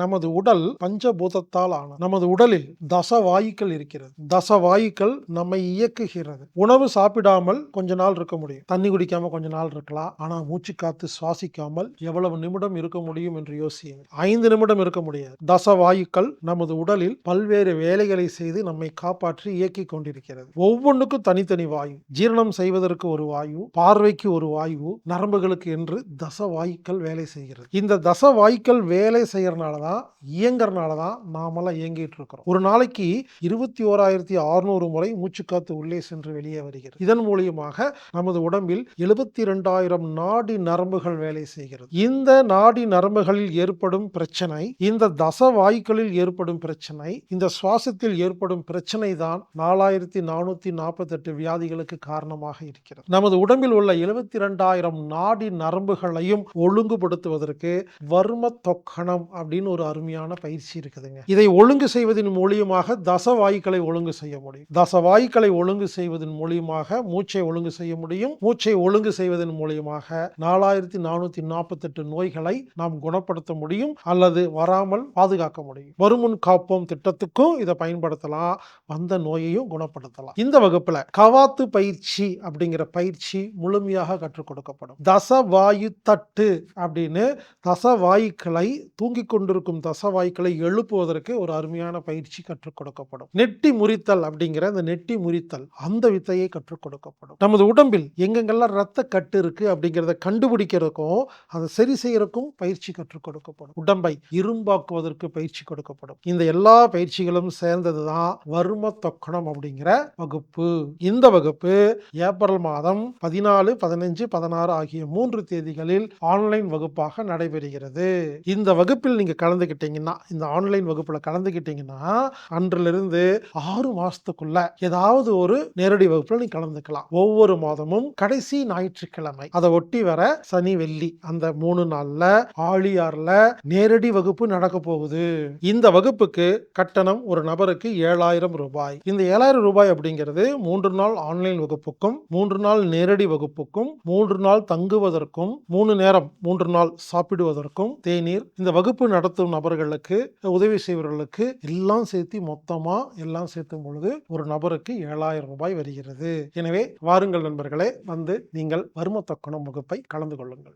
நமது உடல் பஞ்சபூதத்தால் ஆனது. நமது உடலில் தசவாயுக்கள் இருக்கிறது. தசவாயுக்கள் நம்மை இயக்குகிறது. உணவு சாப்பிடாமல் கொஞ்ச நாள் இருக்க முடியும். தண்ணி குடிக்காம கொஞ்ச நாள் இருக்கலாம். ஆனா மூச்சு காத்து சுவாசிக்காமல் எவ்வளவு நிமிடம் இருக்க முடியும் என்று யோசியுங்கள். 5 நிமிடம் இருக்க முடியாது. தசவாயுக்கள் நமது உடலில் பல்வேறு வேலைகளை செய்து நம்மை காப்பாற்றி இயக்கிக் கொண்டிருக்கிறது. ஒவ்வொன்றுக்கும் தனித்தனி வாயு. ஜீரணம் செய்வதற்கு ஒரு வாயு, பார்வைக்கு ஒரு வாயு, நரம்புகளுக்கு என்று தசவாயுக்கள் வேலை செய்கிறது. இந்த தசவாயுக்கள் வேலை செய்யறனால தான், இயங்கறனால தான் நாமெல்லாம் இயங்கிட்டு இருக்கிறோம். ஒரு நாளைக்கு 21,600 முறை மூச்சுக்காத்து உள்ளே சென்று வெளியே வருகிறது. இதன் மூலியமாக நமது உடம்பில் 72,000 நாடி நரம்புகள் வேலை செய்கிறது. இந்த நாடி நரம்புகளில் ஏற்படும் பிரச்சனை, இந்த தசவாயுக்களில் ஏற்படும் பிரச்சனை, இந்த சுவாசத்தில் ஏற்படும் பிரச்சனை தான் 4,448 வியாதிகளுக்கு காரணமாக இருக்கிறது. நமது உடம்பில் உள்ள 72,000 நாடி நரம்புகளையும் ஒழுங்குபடுத்துவதற்கு வர்ம தொக்கணம் அப்படின்னு ஒரு அருமையான பயிற்சி இருக்குதுங்க. இதை ஒழுங்கு செய்வதன் மூலியமாக தசவாயுக்களை ஒழுங்கு செய்ய முடியும். தசவாயுக்களை ஒழுங்கு செய்வதன் மூலியமாக மூச்சை ஒழுங்கு செய்ய முடியும். மூச்சை ஒழுங்கு செய்வதன் மூலியமாக 4,448 நோய்களை நாம் குணப்படுத்த முடியும் அல்லது வராமல் பாதுகாக்க முடியும். வருமுன் காப்போம் திட்டத்துக்கும் இதை பயன்படுத்தலாம். வந்த நோயையும் குணப்படுத்தலாம். இந்த வகுப்புல கவாத்து பயிற்சி அப்படிங்கிற பயிற்சி முழுமையாக கற்றுக் கொடுக்கப்படும். தசவாயு தட்டு அப்படின்னு தசவாயுக்களை, தூங்கிக் கொண்டிருக்கும் தசவாயுக்களை எழுப்புவதற்கு ஒரு அருமையான பயிற்சி கற்றுக் கொடுக்கப்படும். நெட்டி முறித்தல் அப்படிங்கிற இந்த நெட்டி முறித்தல் அந்த வித்தையை கற்றுக் கொடுக்கப்படும். நமது உடம்பில் எங்கெங்கெல்லாம் ரத்த கட்டு இருக்கு அப்படிங்கிறத கண்டுபிடிக்கிறதுக்கும் அதை சரி செய்யறதுக்கும் பயிற்சி கற்றுக் கொடுக்கப்படும். உடம்பை இரும்பாக்குவதற்கு பயிற்சி கொடுக்கப்படும். இந்த எல்லா பயிற்சிகளும் சேர்ந்ததுதான் வர்ம தொக்கணம் அப்படிங்கிற வகுப்பு. இந்த வகுப்பு ஏப்ரல் மாதம் 14, 15, 16 ஆகிய 3 தேதிகளில் ஆன்லைன் வகுப்பாக நடைபெறுகிறது. இந்த வகுப்பில் நீங்க கலந்துக்கிட்டீங்கன்னா, இந்த ஆன்லைன் வகுப்புல கலந்துக்கிட்டீங்கன்னா, அன்றிலிருந்து 6 மாசத்துக்குள்ள ஏதாவது ஒரு நேரடி வகுப்புல நீங்க கலந்துக்கலாம். ஒவ்வொரு மாதமும் கடைசி ஞாயிற்றுக்கிழமை, அதை ஒட்டி வர சனி, வெள்ளி அந்த 3 நாள்ல ஆழியார்ல நேரடி வகுப்பு நடக்க போகுது. இந்த வகுப்புக்கு கட்டணம் ஒரு நபருக்கு 7,000 ரூபாய். இந்த 7,000 ரூபாய் அப்படிங்கிறது 3 நாள் ஆன்லைன் வகுப்புக்கும், 3 நாள் நேரடி வகுப்புக்கும், 3 நாள் தங்குவதற்கும், 3 நேரம் 3 நாள் சாப்பிடுவதற்கும், தேநீர், இந்த வகுப்பு நடத்தும் நபர்களுக்கு, உதவி செய்வர்களுக்கு எல்லாம் சேர்த்து மொத்தமா எல்லாம் சேர்த்தும் பொழுது ஒரு நபருக்கு 7,000 ரூபாய் வருகிறது. எனவே வாருங்கள் நண்பர்களே, வந்து நீங்கள் வர்ம தொக்கணம் வகுப்பை கலந்து கொள்ளுங்கள்.